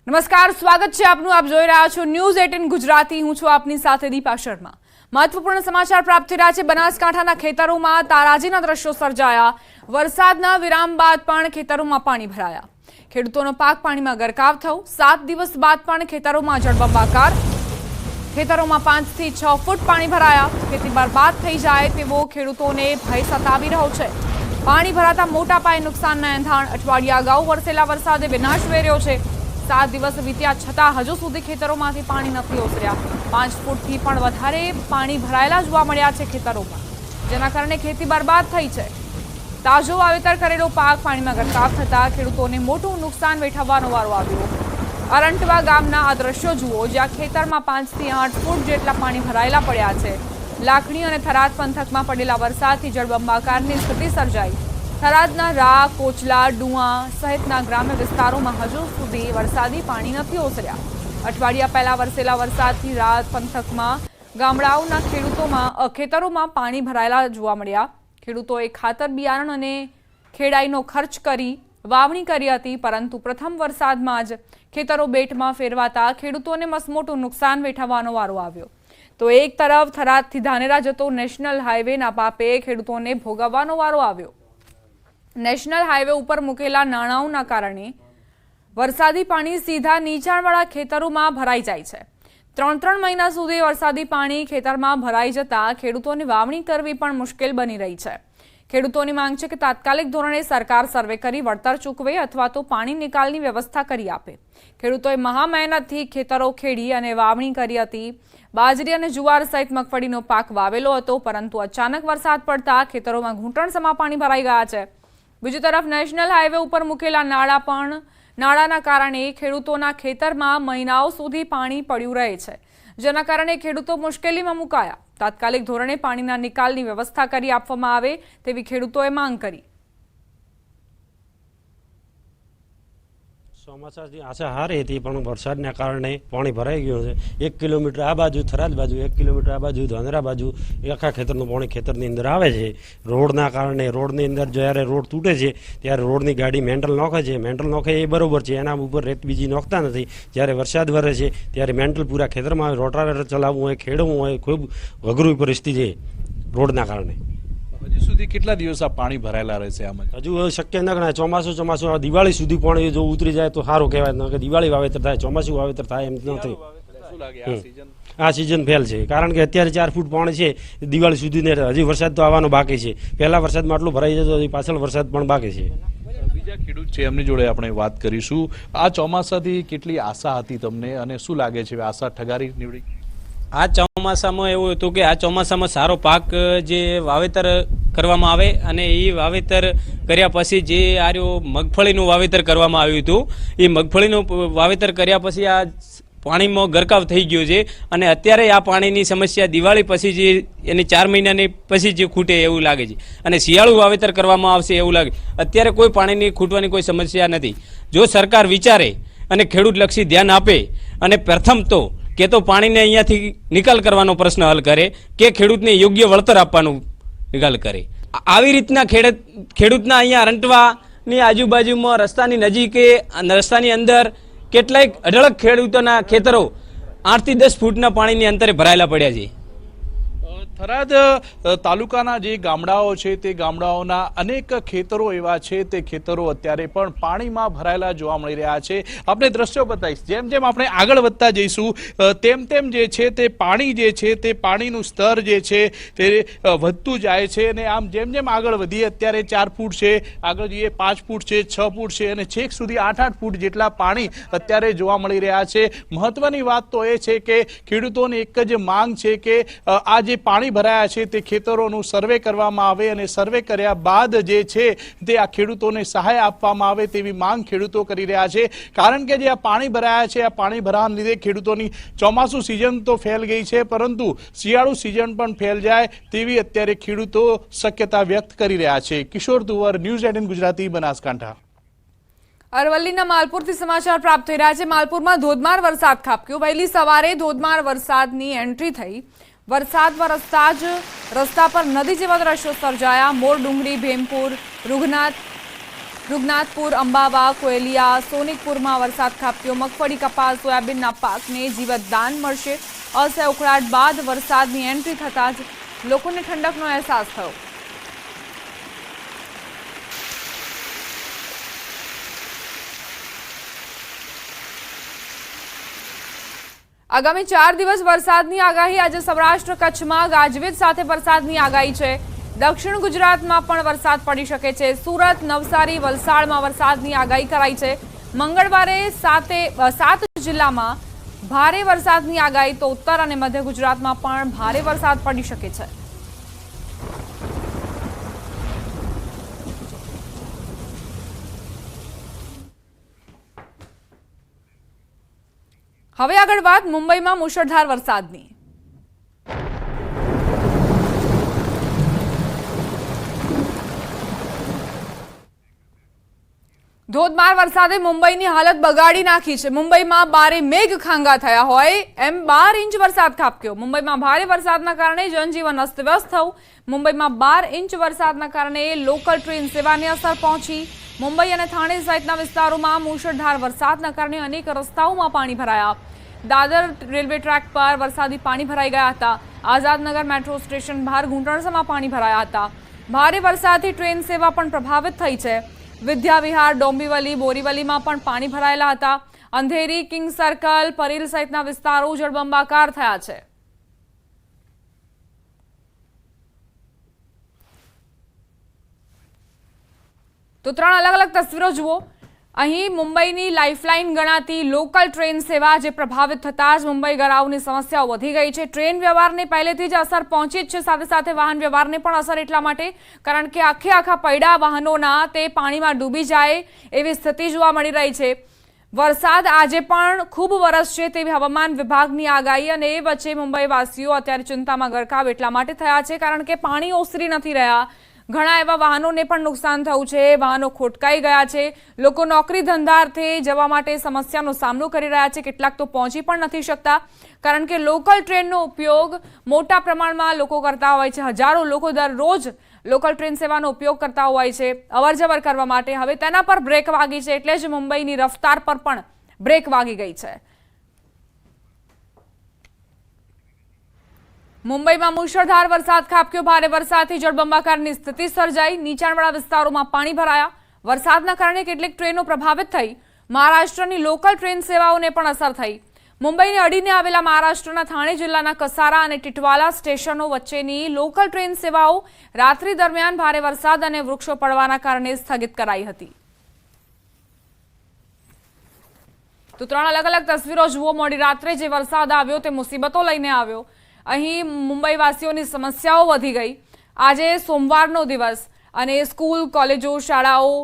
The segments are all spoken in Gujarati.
નમસ્કાર, સ્વાગત છે આપનું. આપ જોઈ રહ્યા છો ન્યૂઝ 18 ગુજરાતી. હું છું આપની સાથે દીપા શર્મા. મહત્વપૂર્ણ સમાચાર પ્રાપ્ત થઈ રહ્યા છે. બનાસકાંઠાના ખેતરોમાં તારાજીના દ્રશ્યો સર્જાયા. વરસાદના વિરામ બાદ પણ ખેતરોમાં પાણી ભરાયા. ખેડૂતોનો પાક પાણીમાં ગરકાવ થયો. 7 દિવસ બાદ પણ ખેતરોમાં જળબંબાકાર. ખેતરોમાં 5 થી 6 ફૂટ પાણી ભરાયા. ખેતી બરબાદ થઈ જાય તેવો ખેડૂતોને ભય સતાવી રહ્યો છે. પાણી ભરાતા મોટા પાયે નુકસાનના એંધાણ. અઠવાડિયા અગાઉ વરસેલા વરસાદે વિનાશ વેર્યો છે. 7 દિવસ વીત્યા છતાં હજુ સુધી ખેતરોમાંથી પાણી નથી ઓસર્યા. 5 ફૂટથી પણ વધારે પાણી ભરાયેલા જોવા મળ્યા છે ખેતરોમાં, જેના કારણે ખેતી બરબાદ થઈ છે. તાજો વાવેતર કરેલો પાક પાણીમાં ગરકાવ થતા ખેડૂતોને મોટું નુકસાન વેઠવવાનો વારો આવ્યો. અરંટવા ગામના આ દ્રશ્યો જુઓ, જ્યાં ખેતરમાં 5 થી 8 ફૂટ જેટલા પાણી ભરાયેલા પડ્યા છે. લાખણી અને થરાદ પંથકમાં પડેલા વરસાદથી જળબંબાકારની સ્થિતિ સર્જાઈ. થરાદના રા, કોચલા, ડુઆ સહિતના ગ્રામ્ય વિસ્તારોમાં હજુ સુધી વરસાદી પાણી નથી ઓસર્યા. અઠવાડિયા પહેલા વરસેલા વરસાદથી રાત પંથકમાં ગામડાઓના ખેતરોમાં પાણી ભરાયેલા જોવા મળ્યા. ખેડૂતોએ ખાતર, બિયારણ અને ખેડાઈનો ખર્ચ કરી વાવણી કરી હતી, પરંતુ પ્રથમ વરસાદમાં જ ખેતરો બેટમાં ફેરવાતા ખેડૂતોને મસમોટું નુકસાન વેઠવવાનો વારો આવ્યો. તો એક તરફ થરાદથી ધાનેરા જતો નેશનલ હાઈવેના પાપે ખેડૂતોને ભોગવવાનો વારો આવ્યો. નેશનલ હાઈવે ઉપર મૂકેલા નાણાંઓના કારણે વરસાદી પાણી સીધા નીચાણવાળા ખેતરોમાં ભરાઈ જાય છે. 3 મહિના સુધી વરસાદી પાણી ખેતરમાં ભરાઈ જતા ખેડૂતોને વાવણી કરવી પણ મુશ્કેલ બની રહી છે. ખેડૂતોની માંગ છે કે તાત્કાલિક ધોરણે સરકાર સર્વે કરી વળતર ચૂકવે અથવા તો પાણી નિકાલની વ્યવસ્થા કરી આપે. ખેડૂતોએ મહા મહેનતથી ખેતરો ખેડી અને વાવણી કરી હતી. બાજરી અને જુવાર સહિત મગફળીનો પાક વાવેલો હતો, પરંતુ અચાનક વરસાદ પડતા ખેતરોમાં ઘૂંટણસમા પાણી ભરાઈ ગયા છે. બીજી તરફ નેશનલ હાઈવે ઉપર મૂકેલા નાળાના કારણે ખેડૂતોના ખેતરમાં મહિનાઓ સુધી પાણી પડ્યું રહે છે, જેના કારણે ખેડૂતો મુશ્કેલીમાં મુકાયા. તાત્કાલિક ધોરણે પાણીના નિકાલની વ્યવસ્થા કરી આપવામાં આવે તેવી ખેડૂતોએ માંગ કરી. ચોમાસાની આશા હારી હતી, પણ વરસાદના કારણે પાણી ભરાઈ ગયું છે. 1 કિલોમીટર આ બાજુ થરાદ બાજુ, 1 કિલોમીટર આ બાજુ ધાનેરા બાજુ આખા ખેતરનું પાણી ખેતરની અંદર આવે છે. રોડના કારણે રોડની અંદર જ્યારે રોડ તૂટે છે ત્યારે રોડની ગાડી મેન્ટલ નોખે છે. મેન્ટલ નોખે એ બરોબર છે, એના ઉપર રેત બીજી નોખતા નથી. જ્યારે વરસાદ વરે છે ત્યારે મેન્ટલ પૂરા ખેતરમાં આવે. રોટાવેટર ચલાવવું હોય, ખેડવું હોય, ખૂબ અઘરું પરિસ્થિતિ છે રોડના કારણે. હજી સુધી કેટલા દિવસ આ પાણી ભરાયેલા રહેશે? આમાં હજુ શક્ય ન ગણાય. ચોમાસું દિવાળી સુધી પાણી જો ઉતરી જાય તો સારું કહેવાય. કે દિવાળી વાવેતર થાય, ચોમાસું વાવેતર થાય એમ ન થાય. આ સિઝન ફેલ છે, કારણ કે અત્યારે 4 ફૂટ પાણી છે દિવાળી સુધી ને. હજી વરસાદ તો આવવાનો બાકી છે. પહેલા વરસાદમાં આટલું ભરાઈ જતો, પાછળ વરસાદ પણ બાકી છે. બીજા ખેડૂત છે, એમની જોડે આપણે વાત કરીશું. આ ચોમાસાથી કેટલી આશા હતી તમને અને શું લાગે છે આશા ઠગારી નીવડી? આ ચોમાસામાં એવું હતું કે આ ચોમાસામાં સારો પાક જે વાવેતર કરવામાં આવે, અને એ વાવેતર કર્યા પછી જે મગફળીનું વાવેતર કરવામાં આવ્યું હતું, એ મગફળીનું વાવેતર કર્યા પછી આ પાણીમાં ગરકાવ થઈ ગયો છે. અને અત્યારે આ પાણીની સમસ્યા દિવાળી પછી જે એની 4 મહિનાની પછી જે ખૂટે એવું લાગે છે, અને શિયાળુ વાવેતર કરવામાં આવશે એવું લાગે. અત્યારે કોઈ પાણીની ખૂટવાની કોઈ સમસ્યા નથી. જો સરકાર વિચારે અને ખેડૂતલક્ષી ધ્યાન આપે, અને પ્રથમ તો પાણીને અહીંયાથી નિકાલ કરવાનો પ્રશ્ન હલ કરે, કે ખેડૂતને યોગ્ય વળતર આપવાનું નિકાલ કરે. આવી રીતના ખેડૂતના અહીંયા અરંટવાની આજુબાજુમાં રસ્તાની નજીકે, રસ્તાની અંદર કેટલાક અઢળક ખેડૂતોના ખેતરો 8 થી 10 ફૂટના પાણીની અંતરે ભરાયેલા પડ્યા છે. થરાદ તાલુકાના જે ગામડાઓ છે તે ગામડાઓના અનેક ખેતરો એવા છે, તે ખેતરો અત્યારે પણ પાણીમાં ભરાયેલા જોવા મળી રહ્યા છે. આપણે દ્રશ્યો બતાવીશ. જેમ જેમ આપણે આગળ વધતા જઈશું તેમ તેમ જે છે તે પાણી જે છે તે પાણીનું સ્તર જે છે તે વધતું જાય છે. અને આમ જેમ જેમ આગળ વધીએ, અત્યારે 4 ફૂટ છે, આગળ જઈએ 5 ફૂટ છે, 6 ફૂટ છે, અને છેક સુધી 8-8 ફૂટ જેટલા પાણી અત્યારે જોવા મળી રહ્યા છે. મહત્વની વાત તો એ છે કે ખેડૂતોની એક જ માંગ છે કે આ જે પાણી ભરાયા છે તે ખેતરોનું સર્વે કરવામાં આવે, અને સર્વે કર્યા બાદ જે છે તે આ ખેડૂતોને સહાય આપવામાં આવે તેવી માંગ ખેડૂતો કરી રહ્યા છે. કારણ કે જે આ પાણી ભરાયા છે, આ પાણી ભરાવાના લીધે ખેડૂતોની ચોમાસું સિઝન તો ફેલ ગઈ છે, પરંતુ શિયાળુ સિઝન પણ ફેલ જાય તેવી અત્યારે ખેડૂતો શક્યતા વ્યક્ત કરી રહ્યા છે. કિશોર તુવર, ન્યૂઝ 18 ગુજરાતી, બનાસકાંઠા. અરવલ્લીના માલપુરથી સમાચાર પ્રાપ્ત થઈ રહ્યા છે. માલપુરમાં ધોધમાર વરસાદ ખાબક્યો. વહેલી સવારે ધોધમાર વરસાદની એન્ટ્રી થઈ. વરસાદ વરસતા જ રસ્તા પર નદી જેવા દ્રશ્યો સર્જાયા. મોર ડુંગરી, ભીમપુર, રૂગનાથ રૂગનાથપુર, અંબાવા, કોયલિયા, સોનિકપુરમાં વરસાદ ખાબક્યો. મગફળી, કપાસ, સોયાબીનના પાકને જીવતદાન મળશે. અસહ્ય ઉકળાટ બાદ વરસાદની એન્ટ્રી થતાં જ લોકોને ઠંડકનો અહેસાસ થયો. આગામી 4 દિવસ વરસાદની આગાહી. આજે સૌરાષ્ટ્ર કચ્છમાં ગાજવીજ સાથે વરસાદની આગાહી છે. દક્ષિણ ગુજરાતમાં પણ વરસાદ પડી શકે છે. સુરત, નવસારી, વલસાડમાં વરસાદની આગાહી કરાઈ છે. મંગળવારે 7 જિલ્લામાં ભારે વરસાદની આગાહી, તો ઉત્તર અને મધ્ય ગુજરાતમાં પણ ભારે વરસાદ પડી શકે છે. હવે આગળ વાત મુંબઈમાં મુશળધાર વરસાદની. ધોધમાર વરસાદે મુંબઈની હાલત બગાડી નાખી છે. મુંબઈમાં બારે મેઘ ખાંગા થયા હોય એમ 12 ઇંચ વરસાદ ખાબક્યો. મુંબઈમાં ભારે વરસાદના કારણે જનજીવન અસ્તવ્યસ્ત થયું. મુંબઈમાં 12 ઇંચ વરસાદના કારણે લોકલ ટ્રેન સેવાને અસર પહોંચી. મુંબઈ અને થાણે સહિતના વિસ્તારોમાં મુશળધાર વરસાદના કારણે અનેક રસ્તાઓમાં પાણી ભરાયા. દાદર રેલવે ટ્રેક પર વરસાદી પાણી ભરાઈ ગયા હતા. આઝાદનગર મેટ્રો સ્ટેશન બહાર ઘૂંટણસમાં પાણી ભરાયા હતા. ભારે વરસાદથી ટ્રેન સેવા પણ પ્રભાવિત થઈ છે. વિદ્યાવિહાર, ડોંબિવલી, બોરીવલીમાં પણ પાણી ભરાયેલા હતા. અંધેરી, કિંગ સર્કલ, પરેલ સહિતના વિસ્તારો જળબંબાકાર થયા છે. તો 3 અલગ અલગ તસવીરો જુઓ. અહીં મુંબઈની લાઇફલાઇન ગણાતી લોકલ ટ્રેન સેવા જે પ્રભાવિત થતા જ મુંબઈ ગરાવની સમસ્યાઓ વધી ગઈ છે. ટ્રેન વ્યવહારને પહેલેથી જ અસર પહોંચી જ છે, સાથે સાથે વાહન વ્યવહારને પણ અસર એટલા માટે કારણ કે આખા પૈડા વાહનોના તે પાણીમાં ડૂબી જાય એવી સ્થિતિ જોવા મળી રહી છે. વરસાદ આજે પણ ખૂબ વરસશે તેવી હવામાન વિભાગની આગાહી, અને એ વચ્ચે મુંબઈવાસીઓ અત્યારે ચિંતામાં ગરકાવ એટલા માટે થયા છે કારણ કે પાણી ઓસરી નથી રહ્યા. ઘણા એવા વાહનોને પણ નુકસાન થયું છે. વાહનો ખોટકાઈ ગયા છે. લોકો નોકરી ધંધાર્થે જવા માટે સમસ્યાનો સામનો કરી રહ્યા છે. કેટલાક તો પહોંચી પણ નથી શકતા કારણ કે લોકલ ટ્રેનનો ઉપયોગ મોટા પ્રમાણમાં લોકો કરતા હોય છે. હજારો લોકો દરરોજ લોકલ ટ્રેન સેવાનો ઉપયોગ કરતા હોય છે અવરજવર કરવા માટે. હવે તેના પર બ્રેક વાગી છે, એટલે જ મુંબઈની રફતાર પર પણ બ્રેક વાગી ગઈ છે. મુંબઈમાં મુશળધાર વરસાદ ખાબક્યો. ભારે વરસાદથી જળબંબાકારની સ્થિતિ સર્જાઈ. નીચાણવાળા વિસ્તારોમાં પાણી ભરાયા. વરસાદના કારણે કેટલીક ટ્રેનો પ્રભાવિત થઈ. મહારાષ્ટ્રની લોકલ ટ્રેન સેવાઓને પણ અસર થઈ. મુંબઈને અડીને આવેલા મહારાષ્ટ્રના થાણે જિલ્લાના કસારા અને ટિટવાલા સ્ટેશનો વચ્ચેની લોકલ ટ્રેન સેવાઓ રાત્રિ દરમિયાન ભારે વરસાદ અને વૃક્ષો પડવાના કારણે સ્થગિત કરાઈ હતી. તો 3 અલગ અલગ તસવીરો જુઓ. મોડી રાત્રે જે વરસાદ આવ્યો તે મુસીબતો લઈને આવ્યો. અહીં મુંબઈવાસીઓની સમસ્યાઓ વધી ગઈ. આજે સોમવારનો દિવસ અને સ્કૂલ, કોલેજો, શાળાઓ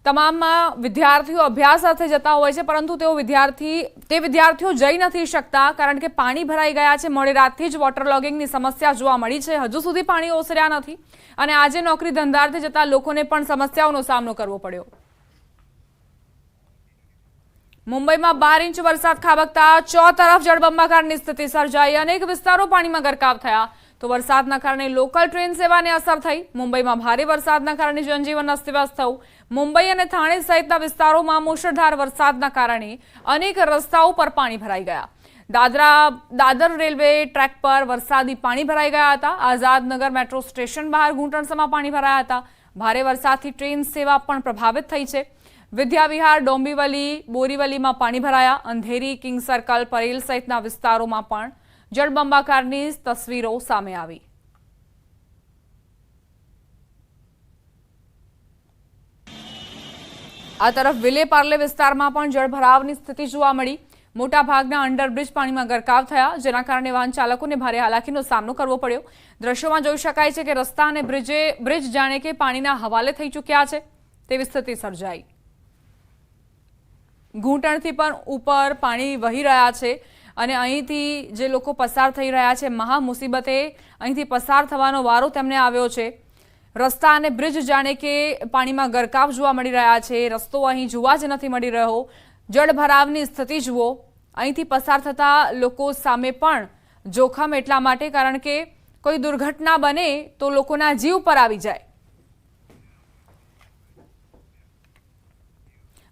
તમામમાં વિદ્યાર્થીઓ અભ્યાસ અર્થે જતા હોય છે, પરંતુ તે વિદ્યાર્થીઓ જઈ નથી શકતા કારણ કે પાણી ભરાઈ ગયા છે. મોડી રાતથી જ વોટરલોગિંગની સમસ્યા જોવા મળી છે. હજુ સુધી પાણી ઓસર્યા નથી અને આજે નોકરી ધંધાર્થે જતા લોકોને પણ સમસ્યાઓનો સામનો કરવો પડ્યો. મુંબઈમાં 12 ઇંચ વરસાદ ખાબકતા ચોતરફ જળબંબાકારની સ્થિતિ સર્જાઈ. અનેક વિસ્તારો પાણીમાં ગરકાવ થયા. તો વરસાદના કારણે લોકલ ટ્રેન સેવાને અસર થઈ. મુંબઈમાં ભારે વરસાદના કારણે જનજીવન અસ્તવ્યસ્ત થયું. મુંબઈ અને થાણે સહિતના વિસ્તારોમાં મુશળધાર વરસાદના કારણે અનેક રસ્તાઓ પર પાણી ભરાઈ ગયા. દાદર રેલવે ટ્રેક પર વરસાદી પાણી ભરાઈ ગયા હતા. આઝાદનગર મેટ્રો સ્ટેશન બહાર ઘૂંટણસમાં પાણી ભરાયા હતા. ભારે વરસાદથી ટ્રેન સેવા પણ પ્રભાવિત થઈ છે. વિદ્યાવિહાર, ડોંબિવલી, બોરીવલીમાં પાણી ભરાયા. અંધેરી, કિંગ સર્કલ, પરેલ સહિતના વિસ્તારોમાં પણ જળબંબાકારની તસવીરો સામે આવી. આ તરફ વિલે પાર્લે વિસ્તારમાં પણ જળભરાવની સ્થિતિ જોવા મળી. મોટાભાગના અંડરબ્રિજ પાણીમાં ગરકાવ થયા, જેના કારણે વાહન ચાલકોને ભારે હાલાકીનો સામનો કરવો પડ્યો. દ્રશ્યોમાં જોઈ શકાય છે કે રસ્તા અને બ્રિજ જાણે કે પાણીના હવાલે થઈ ચૂક્યા છે તેવી સ્થિતિ સર્જાઈ. ઘૂંટણથી પણ ઉપર પાણી વહી રહ્યા છે અને અહીંથી જે લોકો પસાર થઈ રહ્યા છે મહા મુસીબતે અહીંથી પસાર થવાનો વારો તેમને આવ્યો છે. રસ્તા અને બ્રિજ જાણે કે પાણીમાં ગરકાવ જોવા મળી રહ્યા છે. રસ્તો અહીં જોવા જ નથી મળી રહ્યો. જળભરાવની સ્થિતિ જુઓ. અહીંથી પસાર થતા લોકો સામે પણ જોખમ એટલા માટે કારણ કે કોઈ દુર્ઘટના બને તો લોકોના જીવ પર આવી જાય.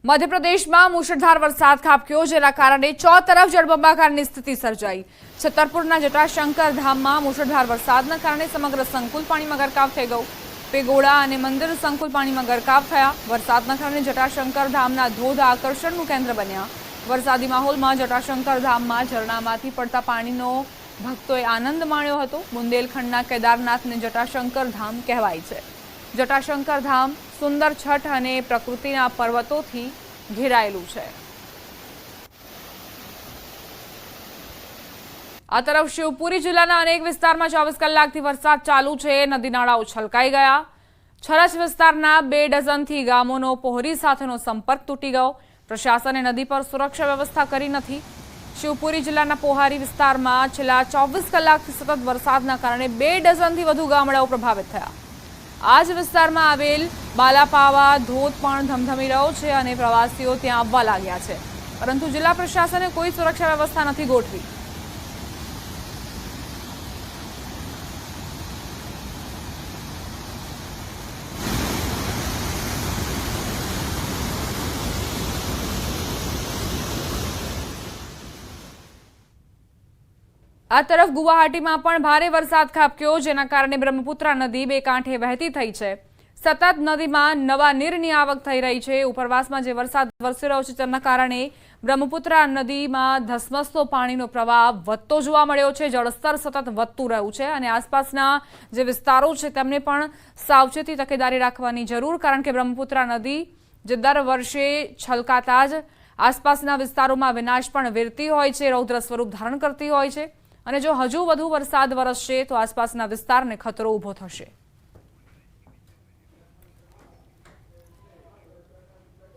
મધ્યપ્રદેશમાં મુશળધાર વરસાદ ખાબક્યો, જેના કારણે ચોતરફ જળબંબાકારની સ્થિતિ સર્જાઈ। છતરપુરના જટાશંકર ધામમાં મુશળધાર વરસાદના કારણે સમગ્ર સંકુલ પાણીમાં ગરકાવ થઈ ગયું। પેગોડા અને મંદિર સંકુલ પાણીમાં ગરકાવ થયા। વરસાદના કારણે જટાશંકર ધામના ધોધ આકર્ષણનું કેન્દ્ર બન્યા। વરસાદી માહોલમાં જટાશંકર ધામમાં ઝરણામાંથી પડતા પાણીનો ભક્તોએ આનંદ માણ્યો હતો। બુંદેલખંડના કેદારનાથને જટાશંકર ધામ કહેવાય છે। જટાશંકર ધામ સુંદર છઠ અને પ્રકૃતિના પર્વતોથી ઘેરાયેલું છે। આ તરફ શિવપુરી જિલ્લાના અનેક વિસ્તારમાં 24 કલાકથી વરસાદ ચાલુ છે। નદી નાળાઓ છલકાઈ ગયા। છરછ વિસ્તારના 2 ડઝનથી ગામોનો પહોરી સાથેનો સંપર્ક તૂટી ગયો। પ્રશાસને નદી પર સુરક્ષા વ્યવસ્થા કરી નથી। શિવપુરી જિલ્લાના પોહારી વિસ્તારમાં છેલ્લા 24 કલાકથી સતત વરસાદના કારણે 2 ડઝનથી વધુ ગામડાઓ પ્રભાવિત થયા। આ જ વિસ્તારમાં આવેલ બાલાપાવા ધોધ પણ ધમધમી રહ્યો છે અને પ્રવાસીઓ ત્યાં આવવા લાગ્યા છે, પરંતુ જિલ્લા પ્રશાસને કોઈ સુરક્ષા વ્યવસ્થા નથી ગોઠવી। આ તરફ ગુવાહાટીમાં પણ ભારે વરસાદ ખાબક્યો, જેના કારણે બ્રહ્મપુત્રા નદી 2 કાંઠે વહેતી થઈ છે। સતત નદીમાં નવા નીરની આવક થઈ રહી છે। ઉપરવાસમાં જે વરસાદ વરસી રહ્યો છે તેના કારણે બ્રહ્મપુત્રા નદીમાં ધસમસતો પાણીનો પ્રવાહ વધતો જોવા મળ્યો છે। જળસ્તર સતત વધતું રહ્યું છે અને આસપાસના જે વિસ્તારો છે તેમને પણ સાવચેતી તકેદારી રાખવાની જરૂર, કારણ કે બ્રહ્મપુત્રા નદી જે દર વર્ષે છલકાતા જ આસપાસના વિસ્તારોમાં વિનાશ પણ વેરતી હોય છે, રૌદ્ર સ્વરૂપ ધારણ કરતી હોય છે અને જો હજુ વધુ વરસાદ વરસશે તો આસપાસના વિસ્તારને ખતરો ઊભો થશે।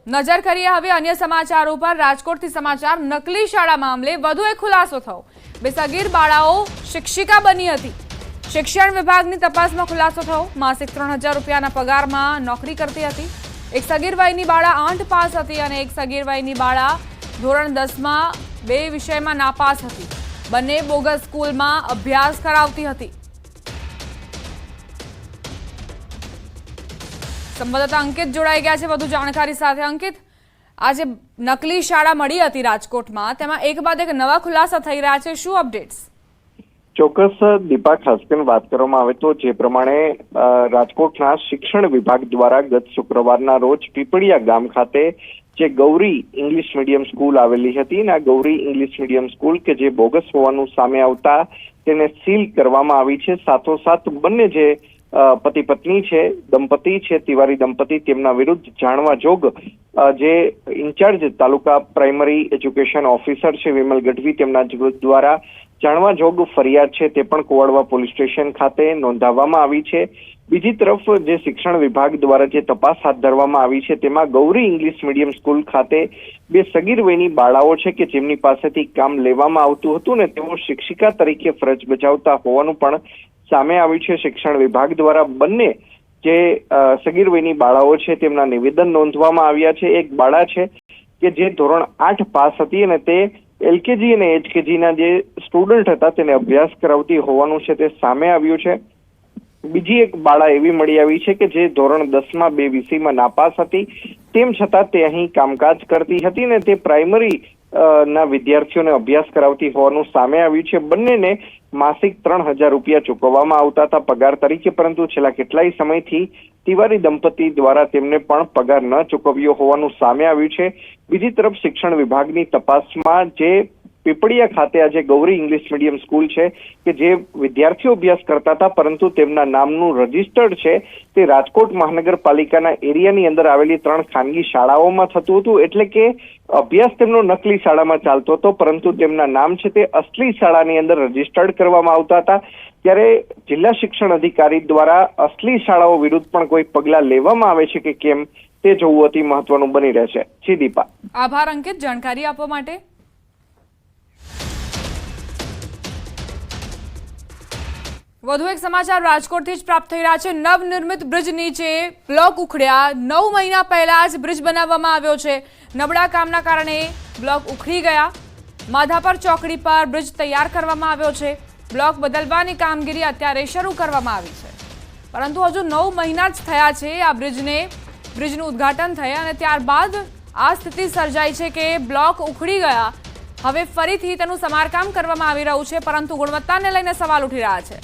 નજર કરીએ હવે અન્ય સમાચારો પર। રાજકોટથી સમાચાર। નકલી શાળા મામલે વધુ એક ખુલાસો થયો। 2 સગીર બાળાઓ શિક્ષિકા બની હતી। શિક્ષણ વિભાગની તપાસમાં ખુલાસો થયો। માસિક 3000 રૂપિયાના પગારમાં નોકરી કરતી હતી। એક સગીર વયની બાળા 8 પાસ હતી અને એક સગીર વયની બાળા ધોરણ 10માં 2 વિષયમાં નાપાસ હતી। બંને બોગસ સ્કૂલમાં અભ્યાસ કરાવતી હતી। સંવાદદાતા અંકિત જોડાઈ ગયા છે વધુ જાણકારી સાથે। અંકિત, આજે નકલી શાળા મળી હતી રાજકોટમાં, તેમાં એક બાદ એક નવા ખુલાસા થઈ રહ્યા છે, શું અપડેટ્સ? ચોક્કસ દીપા, ખાસ કરીને વાત કરવામાં આવે તો જે પ્રમાણે રાજકોટના શિક્ષણ વિભાગ દ્વારા ગત શુક્રવારના રોજ પીપળિયા ગામ ખાતે જે ગૌરી ઇંગ્લિશ મીડિયમ સ્કૂલ આવેલી હતી ને આ ગૌરી ઇંગ્લિશ મીડિયમ સ્કૂલ કે જે બોગસ હોવાનું સામે આવતા તેને સીલ કરવામાં આવી છે। સાથોસાથ બંને જે પતિ પત્ની છે, દંપતી છે, તિવારી દંપતી, તેમના વિરુદ્ધ જાણવા જોગ જે ઇન્ચાર્જ તાલુકા પ્રાઇમરી એજ્યુકેશન ઓફિસર છે વિમલ ગઢવી, તેમના દ્વારા જાણવા જોગ ફરિયાદ છે તે પણ કુવાડવા પોલીસ સ્ટેશન ખાતે નોંધાવવામાં આવી છે। બીજી તરફ જે શિક્ષણ વિભાગ દ્વારા જે તપાસ હાથ ધરવામાં આવી છે તેમાં ગૌરી ઇંગ્લિશ મીડિયમ સ્કૂલ ખાતે 2 સગીર વયની બાળાઓ છે કે જેમની પાસેથી કામ લેવામાં આવતું હતું ને તેઓ શિક્ષિકા તરીકે ફરજ બજાવતા હોવાનું પણ સામે આવ્યું છે। શિક્ષણ વિભાગ દ્વારા બંને જે સગીર વયની બાળાઓ છે તેમના નિવેદન નોંધવામાં આવ્યા છે। એક બાળા છે કે જે ધોરણ 8 પાસ હતી અને તે એલકેજી અને એચકેજીના જે સ્ટુડન્ટ હતા તેને અભ્યાસ કરાવતી હોવાનું છે તે સામે આવ્યું છે। બીજી એક બાળા એવી મળી આવી છે કે જે ધોરણ 10માં 2 વિષયમાં નાપાસ હતી, તેમ છતાં તે અહીં કામકાજ કરતી હતી ને તે પ્રાઇમરી ના વિદ્યાર્થીઓને અભ્યાસ કરાવતી હોવાનું સામે આવ્યું છે। બંનેને માસિક 3000 રૂપિયા ચૂકવવામાં આવતા હતા પગાર તરીકે, પરંતુ છેલ્લા કેટલાય સમયથી તિવારી દંપતી દ્વારા તેમને પણ પગાર ન ચૂકવ્યો હોવાનું સામે આવ્યું છે। બીજી તરફ શિક્ષણ વિભાગની તપાસમાં જે પીપળિયા ખાતે આજે ગૌરી ઇંગ્લિશ મીડિયમ સ્કૂલ છે કે જે વિદ્યાર્થીઓ અભ્યાસ કરતા હતા પરંતુ તેમના નામનું રજીસ્ટર્ડ છે તે રાજકોટ મહાનગરપાલિકાના એરિયાની અંદર આવેલી 3 ખાનગી શાળાઓમાં થતું હતું, એટલે કે અભ્યાસ તેમનો નકલી શાળામાં ચાલતો હતો પરંતુ તેમના નામ છે તે અસલી શાળાની અંદર રજીસ્ટર્ડ કરવામાં આવતા હતા। ત્યારે જિલ્લા શિક્ષણ અધિકારી દ્વારા અસલી શાળાઓ વિરુદ્ધ પણ કોઈ પગલાં લેવામાં આવે છે કે કેમ તે જોવું અતિ મહત્વનું બની રહેશે। જી દીપા, આભાર અંકિત જાણકારી આપવા માટે। વધુ એક સમાચાર રાજકોટથી જ પ્રાપ્ત થઈ રહ્યા છે। નવનિર્મિત બ્રિજ નીચે બ્લોક ઉખડ્યા। 9 મહિના પહેલા જ બ્રિજ બનાવવામાં આવ્યો છે, નબળા કામના કારણે બ્લોક ઉખડી ગયા। માધાપર ચોકડી પર બ્રિજ તૈયાર કરવામાં આવ્યો છે। બ્લોક બદલવાની કામગીરી અત્યારે શરૂ કરવામાં આવી છે, પરંતુ હજુ 9 મહિના જ થયા છે આ બ્રિજનું ઉદ્ઘાટન થયા અને ત્યારબાદ આ સ્થિતિ સર્જાઈ છે કે બ્લોક ઉખડી ગયા. હવે ફરીથી તેનું સમારકામ કરવામાં આવી રહ્યું છે, પરંતુ ગુણવત્તાને લઈને સવાલ ઉઠી રહ્યા છે.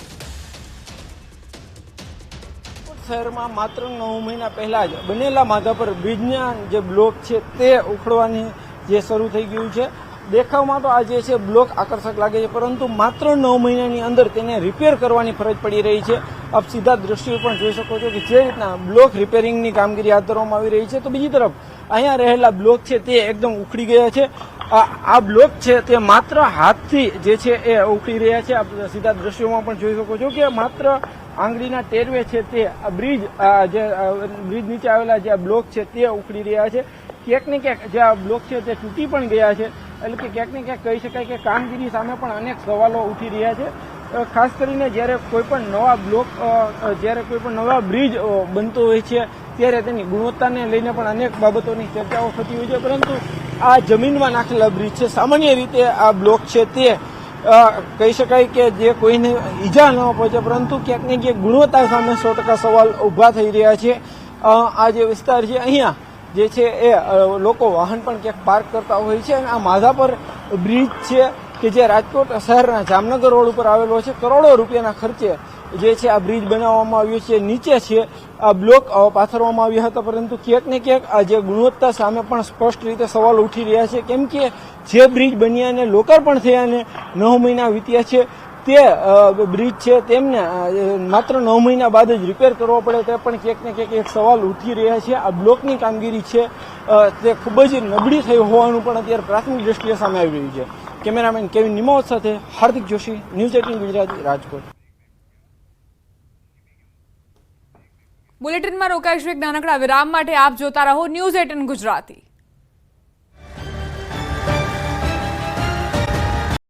શહેરમાં માત્ર 9 મહિના પહેલા જ બનેલા માધાપર બ્રિજના જે બ્લોક છે તે ઉખડવાની જે શરૂ થઈ ગયું છે. દેખાવમાં તો આ જે છે બ્લોક આકર્ષક લાગે છે, પરંતુ માત્ર 9 મહિનાની અંદર તેને રિપેર કરવાની ફરજ પડી રહી છે. આપ સીધા દ્રશ્યો પણ જોઈ શકો છો કે જે રીતના બ્લોક રિપેરિંગની કામગીરી હાથ ધરવામાં આવી રહી છે. તો બીજી તરફ અહીંયા રહેલા બ્લોક છે તે એકદમ ઉખડી ગયા છે. આ બ્લોક છે તે માત્ર હાથથી જે છે એ ઉખડી રહ્યા છે. આપ સીધા દ્રશ્યોમાં પણ જોઈ શકો છો કે માત્ર આંગળીના ટેરવે છે તે બ્રિજ નીચે આવેલા જે બ્લોક છે તે ઉખડી રહ્યા છે. ક્યાંક ને ક્યાંક જે આ બ્લોક છે તે તૂટી પણ ગયા છે. એટલે કે ક્યાંક ને ક્યાંક કહી શકાય કે કામગીરી સામે પણ અનેક સવાલો ઉઠી રહ્યા છે. ખાસ કરીને જ્યારે કોઈ પણ નવા બ્લોક જ્યારે કોઈ પણ નવા બ્રિજ બનતો હોય છે ત્યારે તેની ગુણવત્તાને લઈને પણ અનેક બાબતોની ચર્ચાઓ થતી હોય છે. પરંતુ આ જમીનમાં નાખેલા બ્રિજ છે, સામાન્ય રીતે આ બ્લોક છે તે કહી શકાય કે જે કોઈને ઈજા ન પહોંચે, પરંતુ ક્યાંક ને ક્યાંક ગુણવત્તા સામે 100% સવાલ ઊભા થઈ રહ્યા છે. આ જે વિસ્તાર છે અહીંયા જે છે એ લોકો વાહન પણ ક્યાંક પાર્ક કરતા હોય છે. અને આ માધાપર બ્રિજ છે કે જે રાજકોટ શહેરના જામનગર રોડ ઉપર આવેલો છે. કરોડો રૂપિયાના ખર્ચે જે છે આ બ્રિજ બનાવવામાં આવ્યો છે. નીચે છે આ બ્લોક પાથરવામાં આવ્યા હતા, પરંતુ ક્યાંક ને ક્યાંક આ જે ગુણવત્તા સામે પણ સ્પષ્ટ રીતે સવાલ ઉઠી રહ્યા છે. કેમ કે જે બ્રિજ બન્યા અને લોકાર્પણ થયાને 9 મહિના વીત્યા છે, તે બ્રિજ છે તેમને માત્ર 9 મહિના બાદ જ રિપેર કરવો પડે તે પણ ક્યાંક ને ક્યાંક એક સવાલ ઉઠી રહ્યા છે. આ બ્લોકની કામગીરી છે તે ખૂબ જ નબળી થઈ હોવાનું પણ અત્યારે પ્રાથમિક દ્રષ્ટિએ સામે આવી રહ્યું છે. કેમેરામેન કેવિન નિમાવત સાથે હાર્દિક જોશી, ન્યૂઝ 18 ગુજરાતી, રાજકોટ. બુલેટિનમાં રોકાઈશું એક નાનકડા વિરામ માટે. આપ જોતા રહો ન્યૂઝ 18 ગુજરાતી.